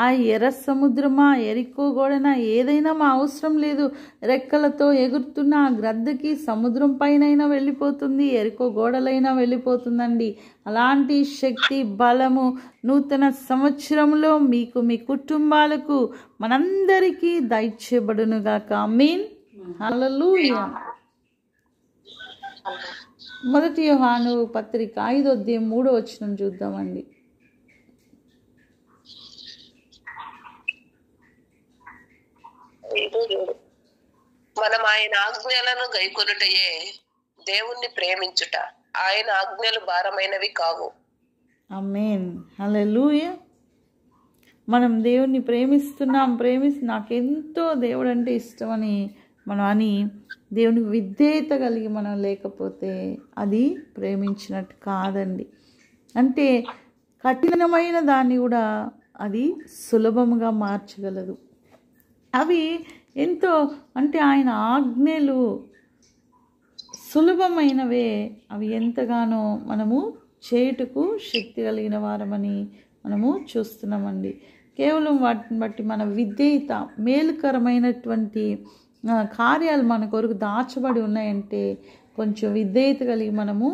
ఆ ఎర్ర సముద్రమా, ఎరికో గోడనా, ఏదైనా మా అవసరం లేదు. రెక్కలతో ఎగురుతున్న ఆ గ్రద్దకి సముద్రం పైనైనా వెళ్ళిపోతుంది, ఎరికో గోడలైనా వెళ్ళిపోతుందండి. అలాంటి శక్తి, బలము నూతన సంవత్సరంలో మీకు, మీ కుటుంబాలకు, మనందరికీ దయచేయబడునుగాక. ఆమేన్. హల్లెలూయా. 1 యోహాను పత్రిక 5:3 చూద్దామండి.
మనం ఆయన ఆజ్ఞలను గైకొనుటయే దేవుణ్ణి ప్రేమించుట. ఆయన ఆజ్ఞలు భారమైనవి కావు.
ఆమేన్. హల్లెలూయా. మనం దేవుణ్ణి ప్రేమిస్తున్నాం, నాకెంతో దేవుడు అంటే ఇష్టమని మనం అని దేవునికి విధేయత కలిగి మనం లేకపోతే అది ప్రేమించినట్టు కాదండి. అంటే కఠినమైన దాన్ని కూడా అది సులభముగా మార్చగలదు. అవి ఎంతో అంటే ఆయన ఆజ్ఞలు సులభమైనవే. అవి ఎంతగానో మనము చేయుటకు శక్తి కలిగిన వారమని మనము చూస్తున్నామండి. కేవలం వాటిని బట్టి మన విధేయత, మేలుకరమైనటువంటి కార్యాలు మన కొరకు దాచబడి ఉన్నాయంటే కొంచెం విధేయత కలిగి మనము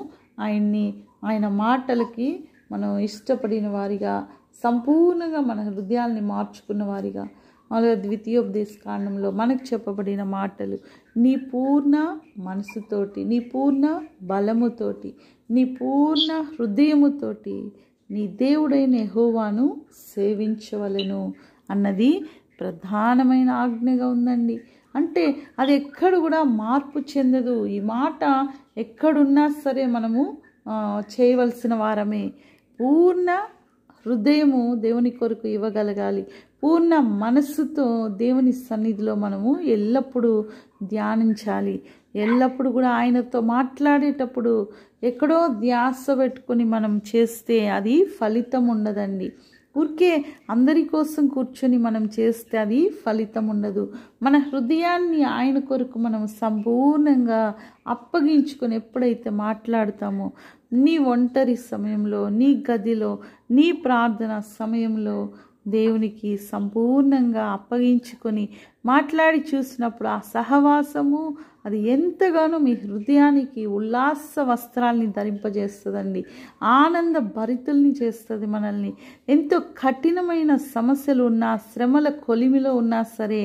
ఆయన మాటలకి మనం ఇష్టపడిన వారిగా, సంపూర్ణంగా మన హృదయాల్ని మార్చుకున్న వారిగా, అలాగే ద్వితీయోపదేశ కాండంలో మనకు చెప్పబడిన మాటలు నీ పూర్ణ మనసుతోటి, నీ పూర్ణ బలముతోటి, నీ పూర్ణ హృదయముతోటి నీ దేవుడైన యెహోవాను సేవించవలెను అన్నది ప్రధానమైన ఆజ్ఞగా ఉందండి. అంటే అది ఎక్కడ కూడా మార్పు చెందదు. ఈ మాట ఎక్కడున్నా సరే మనము చేయవలసిన వారమే. పూర్ణ హృదయము దేవుని కొరకు ఇవ్వగలగాలి. పూర్ణ మనస్సుతో దేవుని సన్నిధిలో మనము ఎల్లప్పుడూ ధ్యానించాలి. ఎల్లప్పుడూ కూడా ఆయనతో మాట్లాడేటప్పుడు ఎక్కడో ధ్యాస పెట్టుకొని మనం చేస్తే అది ఫలితం ఉండదండి. ఊరికే అందరి కోసం కూర్చొని మనం చేస్తే అది ఫలితం ఉండదు. మన హృదయాన్ని ఆయన కొరకు మనం సంపూర్ణంగా అప్పగించుకొని ఎప్పుడైతే మాట్లాడతామో, నీ ఒంటరి సమయంలో, నీ గదిలో, నీ ప్రార్థన సమయంలో దేవునికి సంపూర్ణంగా అప్పగించుకొని మాట్లాడి చూసినప్పుడు ఆ సహవాసము అది ఎంతగానో మీ హృదయానికి ఉల్లాస వస్త్రాల్ని ధరింపజేస్తుందండి. ఆనంద భరితుల్ని చేస్తుంది మనల్ని. ఎంతో కఠినమైన సమస్యలు ఉన్నా, శ్రమల కొలిమిలో ఉన్నా సరే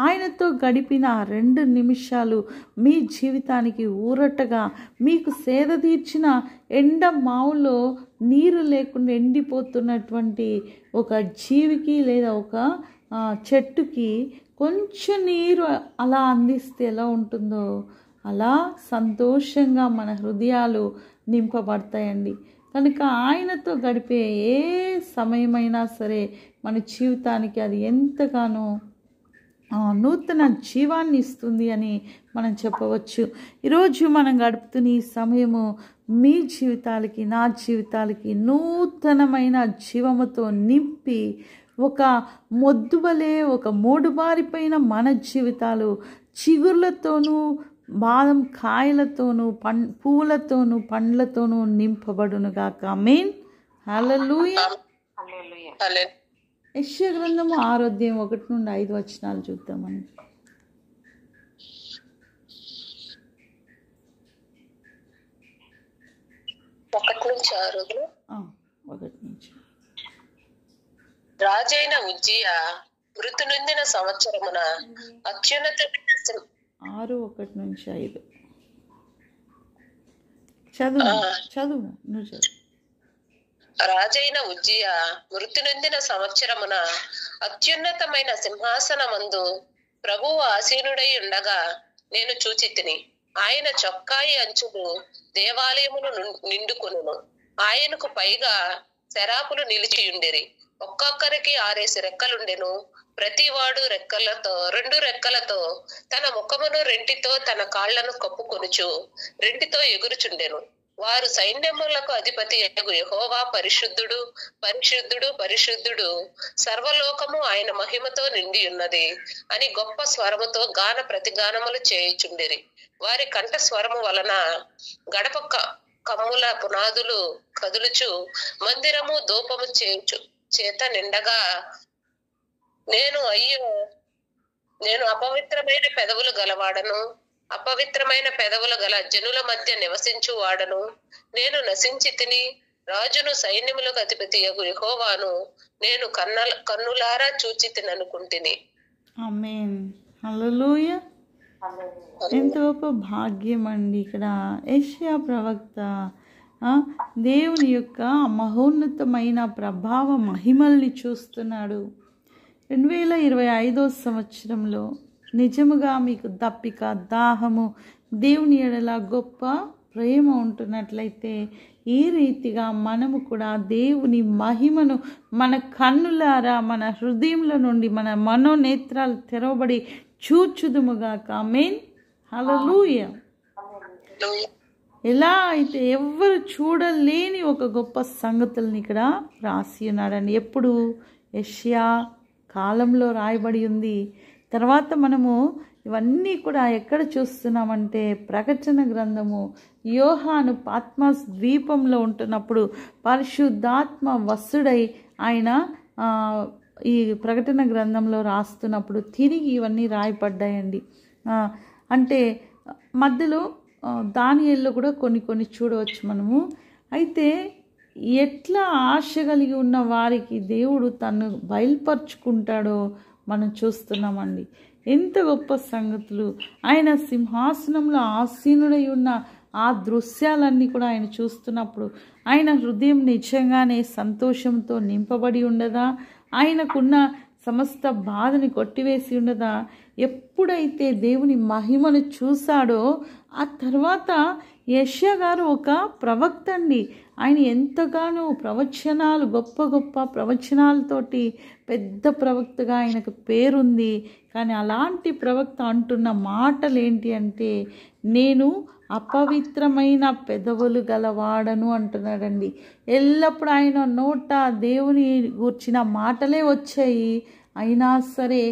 ఆయనతో గడిపిన 2 నిమిషాలు మీ జీవితానికి ఊరటగా, మీకు సేద తీర్చిన ఎండ మావులో నీరు లేకుండా ఎండిపోతున్నటువంటి ఒక జీవికి లేదా ఒక చెట్టుకి కొంచెం నీరు అలా అందిస్తే ఎలా ఉంటుందో అలా సంతోషంగా మన హృదయాలు నింపబడతాయండి. కనుక ఆయనతో గడిపే ఏ సమయమైనా సరే మన జీవితానికి అది ఎంతగానో నూతన జీవాన్ని ఇస్తుంది అని మనం చెప్పవచ్చు. ఈరోజు మనం గడుపుతున్న ఈ సమయము మీ జీవితాలకి, నా జీవితాలకి నూతనమైన జీవముతో నింపి ఒక మొద్దుబలే, ఒక మూడుబారిపోయిన మన జీవితాలు చిగుర్లతోనూ, బాదం కాయలతోనూ, పువ్వులతోనూ, పండ్లతోనూ నింపబడునుగాక. ఆమేన్. హల్లెలూయా. యెషయా గ్రంథము 6వ అధ్యాయం 1 నుండి 5 వచనాలు చూద్దామండి.
1 నుంచి 6. రాజైన ఉజ్జియా మృతి నొందిన సంవత్సరమున అత్యున్నతమైన
6:1 నుంచి 5 చదువు.
రాజైన ఉజ్జియా మృతి నొందిన సంవత్సరమున అత్యున్నతమైన సింహాసనమందు ప్రభువు ఆసీనుడై ఉండగా నేను చూచితిని. ఆయన చొక్కాయి అంచులు దేవాలయమును నిండుకొనును. ఆయనకు పైగా శరాపులు నిలిచియుండిరి. ఒక్కొక్కరికి 6 రెక్కలుండెను. ప్రతివాడు 2 రెక్కలతో తన ముఖమును రెంటితో తన కాళ్లను కప్పుకొనుచు రెంటితో ఎగురుచుండెను. వారు సైన్యములకు అధిపతి యెహోవా పరిశుద్ధుడు, పరిశుద్ధుడు, పరిశుద్ధుడు, సర్వలోకము ఆయన మహిమతో నిండి ఉన్నది అని గొప్ప స్వరముతో గాన ప్రతిగానములు చేయుచుండిరి. వారి కంఠ స్వరము వలన గడప కమ్ముల పునాదులు కదులుచు మందిరము ధూపము చేత నిండగా నేను అపవిత్రమైన పెదవులు గలవాడను, అపవిత్రమైన పెదవులు గల జనుల మధ్య నివసించు వాడను. నేను నశించి తిని, రాజును సైన్యములకు అధిపతి యెహోవాను నేను కన్నులారా చూచి తిననుకుంటుని.
ఆమేన్. హల్లెలూయా. ఎంత గొప్ప భాగ్యం అండి. ఇక్కడ యెషయా ప్రవక్త దేవుని యొక్క మహోన్నతమైన ప్రభావ మహిమల్ని చూస్తున్నాడు. 2025 సంవత్సరంలో నిజముగా మీకు దప్పిక, దాహము, దేవుని ఎడల గొప్ప ప్రేమ ఉంటున్నట్లయితే ఈ రీతిగా మనము కూడా దేవుని మహిమను మన కన్నులారా, మన హృదయంలో నుండి, మన మనోనేత్రాలు తెరవబడి చూచుదుముగాక. ఆమేన్. హల్లెలూయా. ఎలా అయితే ఎవ్వరు చూడలేని ఒక గొప్ప సంగతుల్ని ఇక్కడ రాసి ఉన్నాడండి. ఎప్పుడు? యెషయా కాలంలో రాయబడి ఉంది. తర్వాత మనము ఇవన్నీ కూడా ఎక్కడ చూస్తున్నామంటే ప్రకటన గ్రంథము యోహాను పాత్మస్ ద్వీపంలో ఉంటున్నప్పుడు పరిశుద్ధాత్మ వసుడై ఆయన ఈ ప్రకటన గ్రంథంలో రాస్తున్నప్పుడు తిరిగి ఇవన్నీ రాయబడ్డాయండి. అంటే మధ్యలో దానియేలులో కూడా కొన్ని చూడవచ్చు మనము. అయితే ఎట్లా ఆశ కలిగి ఉన్న వారికి దేవుడు తను బయలుపరుచుకుంటాడో మనం చూస్తున్నామండి. ఎంత గొప్ప సంగతులు! ఆయన సింహాసనంలో ఆసీనుడై ఉన్న ఆ దృశ్యాలన్నీ కూడా ఆయన చూస్తున్నప్పుడు ఆయన హృదయం నిజంగానే సంతోషంతో నింపబడి ఉండదా? ఆయనకున్న సమస్త బాధని కొట్టివేసి ఉండదా? ఎప్పుడైతే దేవుని మహిమను చూశాడో ఆ తర్వాత యెషయా గారు ఒక ప్రవక్త అండి. ఆయన ఎంతగానో ప్రవచనాలు, గొప్ప గొప్ప ప్రవచనాలతోటి పెద్ద ప్రవక్తగా ఆయనకు పేరుంది. కానీ అలాంటి ప్రవక్త అంటున్న మాటలు ఏంటి అంటే, నేను అపవిత్రమైన పెదవులు గలవాడను అంటున్నాడండి. ఎల్లప్పుడూ ఆయన నోట దేవుని గూర్చిన మాటలే వచ్చాయి. అయినా సరే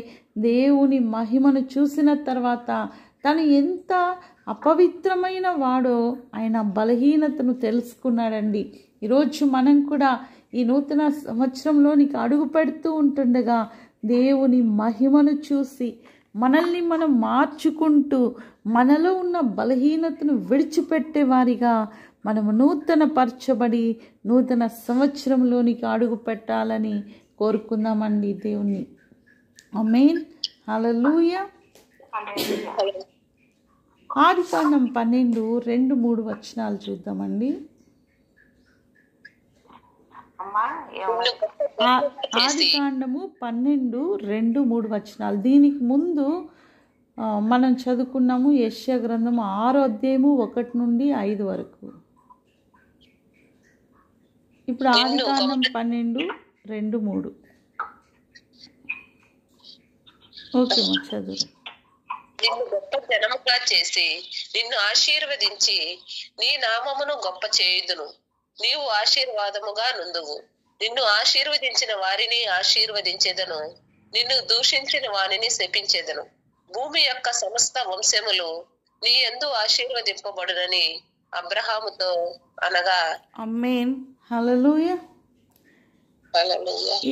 దేవుని మహిమను చూసిన తర్వాత తను ఎంత అపవిత్రమైన వాడో ఆయన బలహీనతను తెలుసుకున్నాడండి. ఈరోజు మనం కూడా ఈ నూతన సంవత్సరంలోనికి అడుగు పెడుతూ ఉంటుండగా దేవుని మహిమను చూసి మనల్ని మనం మార్చుకుంటూ మనలో ఉన్న బలహీనతను విడిచిపెట్టే వారిగా మనము నూతన పరచబడి నూతన సంవత్సరంలోనికి అడుగు పెట్టాలని కోరుకుందామండి దేవుణ్ణి. ఆమేన్, హల్లెలూయా. ఆదికాండం 12:2-3 వచనాలు చూద్దామండి. ఆదికాండము 12:2-3 వచనాలు. దీనికి ముందు మనం చదువుకున్నాము యెషయా గ్రంథము 6వ అధ్యాయము 1-5 వరకు. ఇప్పుడు ఆదికాండం 12:2-3. ఓకే, చదువు.
నిన్ను గొప్ప జనముగా చేసి నిన్ను ఆశీర్వదించి నీ నామమును గొప్ప చేయుదును. నీవు ఆశీర్వాదముగా నుందువు. నిన్ను ఆశీర్వదించిన వారిని ఆశీర్వదించెదను, నిన్ను దూషించిన వారిని శపించెదను. భూమి యొక్క సమస్త వంశములు నీ యందు ఆశీర్వదింపబడునని అబ్రహాముతో అనగా.
ఆమేన్, హల్లెలూయా.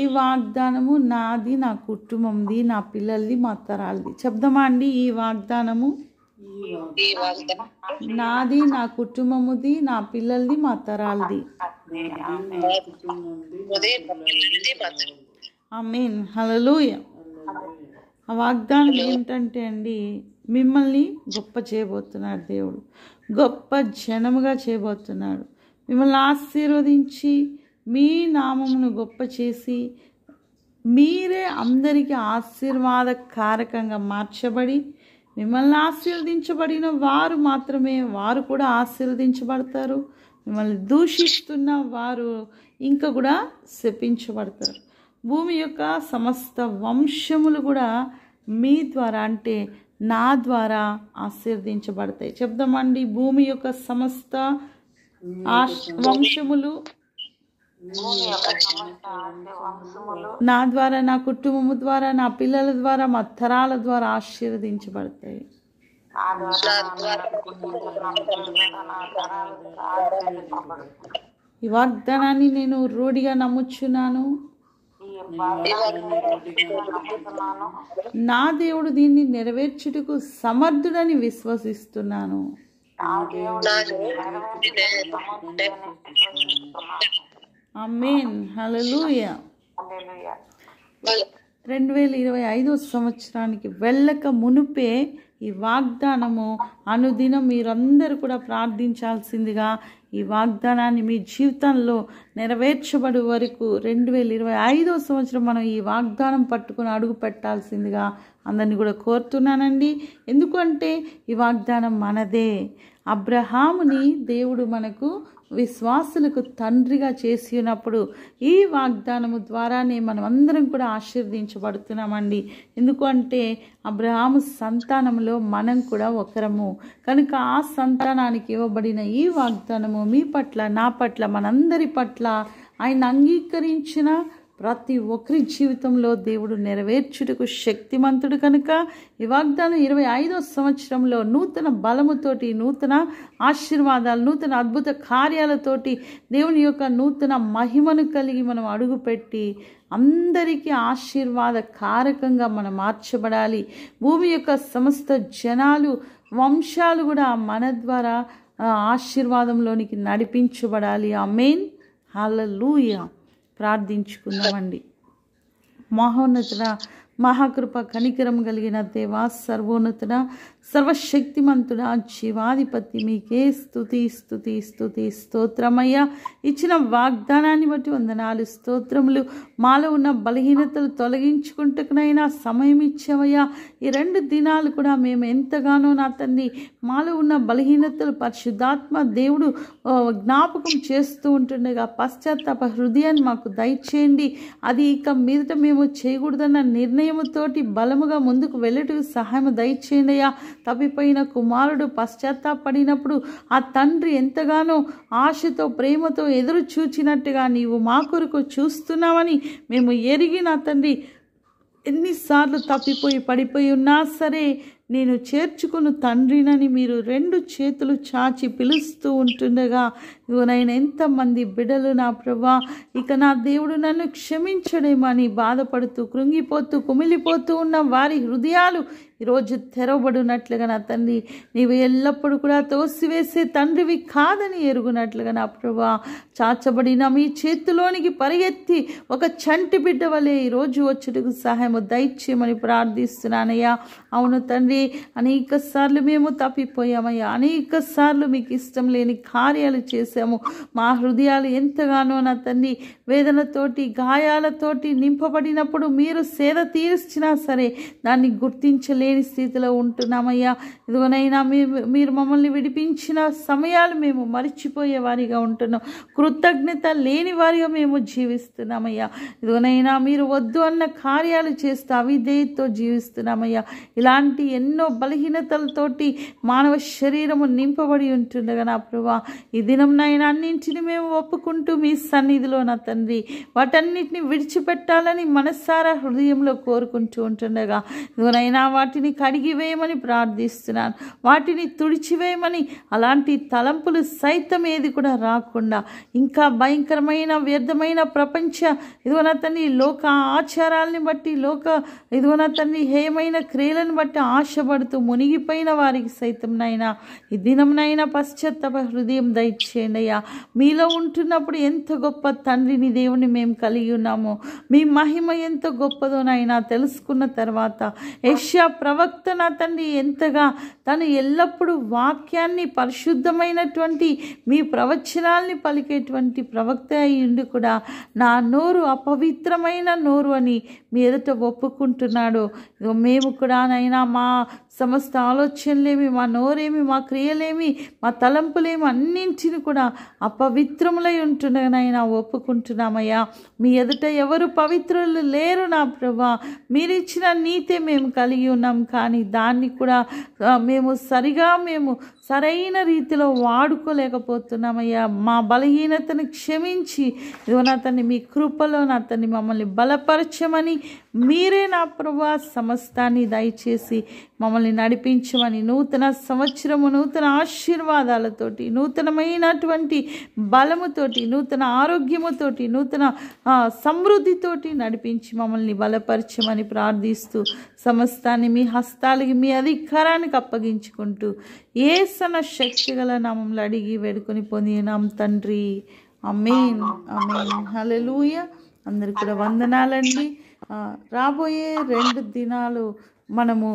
ఈ వాగ్దానము నాది, నా కుటుంబంది, నా పిల్లలది, మా తరాలది. చెప్దామా అండి? ఈ వాగ్దానము నాది, నా కుటుంబముది, నా పిల్లలది, మా తరాలది. ఆమేన్, హల్లెలూయా. ఆ వాగ్దానం ఏంటంటే అండి, మిమ్మల్ని గొప్ప చేయబోతున్నాడు దేవుడు. గొప్ప జనముగా చేయబోతున్నాడు. మిమ్మల్ని ఆశీర్వదించి మీ నామమును గొప్ప చేసి మీరే అందరికీ ఆశీర్వాదకారకంగా మార్చబడి, మిమ్మల్ని ఆశీర్వదించబడిన వారు మాత్రమే వారు కూడా ఆశీర్వదించబడతారు. మిమ్మల్ని దూషిస్తున్న వారు ఇంకా కూడా శపించబడతారు. భూమి యొక్క సమస్త వంశములు కూడా మీ ద్వారా అంటే నా ద్వారా ఆశీర్వదించబడతాయి. చెప్దామండి, భూమి యొక్క సమస్త వంశములు నా ద్వారా, నా కుటుంబము ద్వారా, నా పిల్లల ద్వారా, మా తరాల ద్వారా ఆశీర్వదించబడతాయి. ఈ వాగ్దానాన్ని నేను రూఢిగా నమ్ముచున్నాను. నా దేవుడు దీన్ని నెరవేర్చుటకు సమర్థుడని విశ్వసిస్తున్నాను. ఆమేన్, హల్లెలూయా. 2025 సంవత్సరానికి వెళ్ళక మునుపే ఈ వాగ్దానము అనుదినం మీరందరూ కూడా ప్రార్థించాల్సిందిగా, ఈ వాగ్దానాన్ని మీ జీవితంలో నెరవేర్చబడే వరకు 2025 సంవత్సరం మనం ఈ వాగ్దానం పట్టుకుని అడుగు పెట్టాల్సిందిగా అందరినీ కూడా కోరుతున్నానండి. ఎందుకంటే ఈ వాగ్దానం మనదే. అబ్రహాముని దేవుడు మనకు విశ్వాసులకు తండ్రిగా చేసి ఉన్నప్పుడు ఈ వాగ్దానము ద్వారానే మనం అందరం కూడా ఆశీర్వదించబడుతున్నామండి. ఎందుకంటే అబ్రహాము సంతానంలో మనం కూడా ఒకరము కనుక ఆ సంతానానికి ఇవ్వబడిన ఈ వాగ్దానము మీ పట్ల, నా పట్ల, మనందరి పట్ల ఆయన అంగీకరించిన ప్రతి ఒక్కరి జీవితంలో దేవుడు నెరవేర్చుటకు శక్తిమంతుడు. కనుక ఈ వాగ్దానం 25వ సంవత్సరంలో నూతన బలముతోటి, నూతన ఆశీర్వాదాలు, నూతన అద్భుత కార్యాలతోటి, దేవుని యొక్క నూతన మహిమను కలిగి మనం అడుగుపెట్టి అందరికీ ఆశీర్వాద కారకంగా మనం మార్చబడాలి. భూమి యొక్క సమస్త జనాలు, వంశాలు కూడా మన ద్వారా ఆశీర్వాదంలోనికి నడిపించబడాలి. ఆమేన్, హల్లెలూయా. ప్రార్థించుకుందామండి. మహోన్నతుడ, మహాకృప కనికరం కలిగిన దేవా, సర్వోన్నతుడ, సర్వశక్తిమంతుడా జీవాధిపతి మీకే స్తుతి స్తుతి స్తుతి స్తోత్రమయ్యా. ఇచ్చిన వాగ్దానాన్ని బట్టి వందనాలు స్తోత్రములు. మాలో ఉన్న బలహీనతలు తొలగించుకుంటుకునైనా సమయం ఇచ్చావయ్యా. ఈ 2 దినాలు కూడా మేము ఎంతగానో నా తండ్రి మాలో ఉన్న బలహీనతలు పరిశుద్ధాత్మ దేవుడు జ్ఞాపకం చేస్తూ ఉంటుండగా పశ్చాత్తాప హృదయాన్ని మాకు దయచేయండి. అది ఇక మీదట మేము చేయకూడదన్న నిర్ణయముతోటి బలముగా ముందుకు వెళ్ళటకు సహాయం దయచేయండి అయ్యా. తప్పిపోయిన కుమారుడు పశ్చాత్తాపడినప్పుడు ఆ తండ్రి ఎంతగానో ఆశతో ప్రేమతో ఎదురు చూచినట్టుగా నీవు మా కొరకు చూస్తున్నావని మేము ఎరిగి నా తండ్రి ఎన్నిసార్లు తప్పిపోయి పడిపోయి ఉన్నా సరే నేను చేర్చుకుని తండ్రినని మీరు 2 చేతులు చాచి పిలుస్తూ ఉంటుండగా ఇవనైనా ఎంతమంది బిడ్డలు నా ప్రభా ఇక నా దేవుడు నన్ను క్షమించడేమని బాధపడుతూ కృంగిపోతూ కుమిలిపోతూ ఉన్న వారి హృదయాలు ఈరోజు తెరవబడినట్లుగా నా తండ్రి నీవు ఎల్లప్పుడూ కూడా తోసివేసే తండ్రివి కాదని ఎరుగునట్లుగా నా ప్రభా చాచబడిన మీ చేతిలోనికి పరిగెత్తి ఒక చంటి బిడ్డ వలె ఈరోజు వచ్చుటకు సహాయము దయచేయమని ప్రార్థిస్తున్నానయ్యా. అవును తండ్రి, అనేక సార్లు మేము తప్పిపోయామయ్యా. అనేక సార్లు మీకు ఇష్టం లేని కార్యాలు చేశాము. మా హృదయాలు ఎంతగానో నా తండ్రి వేదనతోటి గాయాలతోటి నింపబడినప్పుడు మీరు సేద తీర్చినా సరే దాన్ని గుర్తించలేని స్థితిలో ఉంటున్నామయ్యా. ఇదిగోనైనా మీరు మమ్మల్ని విడిపించిన సమయాలు మేము మర్చిపోయే వారిగా ఉంటున్నాం. కృతజ్ఞత లేని వారిగా మేము జీవిస్తున్నామయ్యా. ఇదిగోనైనా మీరు వద్దు అన్న కార్యాలు చేస్తూ అవిధేయతతో జీవిస్తున్నామయ్యా. ఇలాంటి ఎన్నో బలహీనతలతోటి మానవ శరీరము నింపబడి ఉంటుండగా నా ప్రభా ఈ దినంనైనా అన్నింటిని మేము ఒప్పుకుంటూ మీ సన్నిధిలో నా తండ్రి వాటన్నిటిని విడిచిపెట్టాలని మనసారా హృదయంలో కోరుకుంటూ ఉంటుండగా ఇదిగోనైనా వాటిని కడిగివేయమని ప్రార్థిస్తున్నాను. వాటిని తుడిచివేయమని, అలాంటి తలంపులు సైతం ఏది కూడా రాకుండా ఇంకా భయంకరమైన వ్యర్థమైన ప్రపంచ ఇదిగోనా తండ్రి లోక ఆచారాలని బట్టి ఇదిగోనా తండ్రి హేయమైన క్రియలను బట్టి ఆశపడుతూ మునిగిపోయిన వారికి సైతం నైనా ఈ దినంనైనా పశ్చాత్తాప హృదయం దయచేయండి అయ్యా. మీలో ఉంటున్నప్పుడు ఎంత గొప్ప తండ్రిని దేవుని మేము కలిగి ఉన్నామో, మీ మహిమ ఎంత గొప్పదోనైనా తెలుసుకున్న తర్వాత యెషయా ప్రవక్త నా తండ్రి ఎంతగా తను ఎల్లప్పుడూ వాక్యాన్ని పరిశుద్ధమైనటువంటి మీ ప్రవచనాల్ని పలికేటువంటి ప్రవక్త అయ్యిండు కూడా నా నోరు అపవిత్రమైన నోరు అని మీ ఎదుట ఒప్పుకుంటున్నాడు. మేము కూడా నైనా మా సమస్త ఆలోచనలేమి, మా నోరేమి, మా క్రియలేమి, మా తలంపులేమి అన్నింటిని కూడా అపవిత్రములై ఉంటున్నానైనా ఒప్పుకుంటున్నామయ్యా. మీ ఎదుట ఎవరు పవిత్రులు లేరు నా ప్రభా. మీరిచ్చిన నీతే మేము కలిగి ఉన్నాం, కానీ దాన్ని కూడా మేము సరైన రీతిలో వాడుకోలేకపోతున్నామయ్యా. మా బలహీనతను క్షమించి నా తండ్రి మీ కృపలో నా తండ్రి మమ్మల్ని బలపరచమని మీరే నా ప్రభా సమస్తాన్ని దయచేసి మమ్మల్ని నడిపించమని నూతన సంవత్సరము నూతన ఆశీర్వాదాలతోటి నూతనమైనటువంటి బలముతోటి నూతన ఆరోగ్యముతోటి నూతన సమృద్ధితోటి నడిపించి మమ్మల్ని బలపరచమని ప్రార్థిస్తూ సమస్తాన్ని మీ హస్తాలకి మీ అధికారానికి అప్పగించుకుంటూ యేసన శక్తిగల నామములో అడిగి వేడుకొని పొందినాం తండ్రి. ఆమేన్ ఆమేన్ హల్లెలూయా. అందరికి కూడా వందనాలండి. రాబోయే 2 దినాలు మనము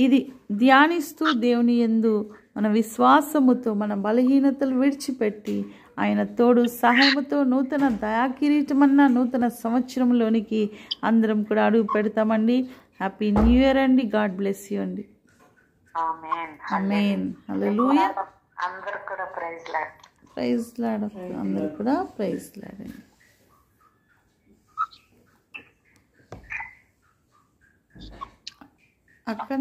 ఇది ధ్యానిస్తూ దేవుని యందు మన విశ్వాసముతో మన బలహీనతలు విడిచిపెట్టి ఆయన తోడు సహాయముతో నూతన దయాకిరీటమన్న నూతన సంవత్సరంలోనికి అందరం కూడా అడుగు పెడతామండి. హ్యాపీ న్యూ ఇయర్ అండి. గాడ్ బ్లెస్ యూ అండి. ఆమేన్ హల్లెలూయా.
అందరూ కూడా ప్రైజ్ లార్డ్.
Praise lord. అందరూ కూడా ప్రైజ్ లార్డ్ అండి. అక్కడ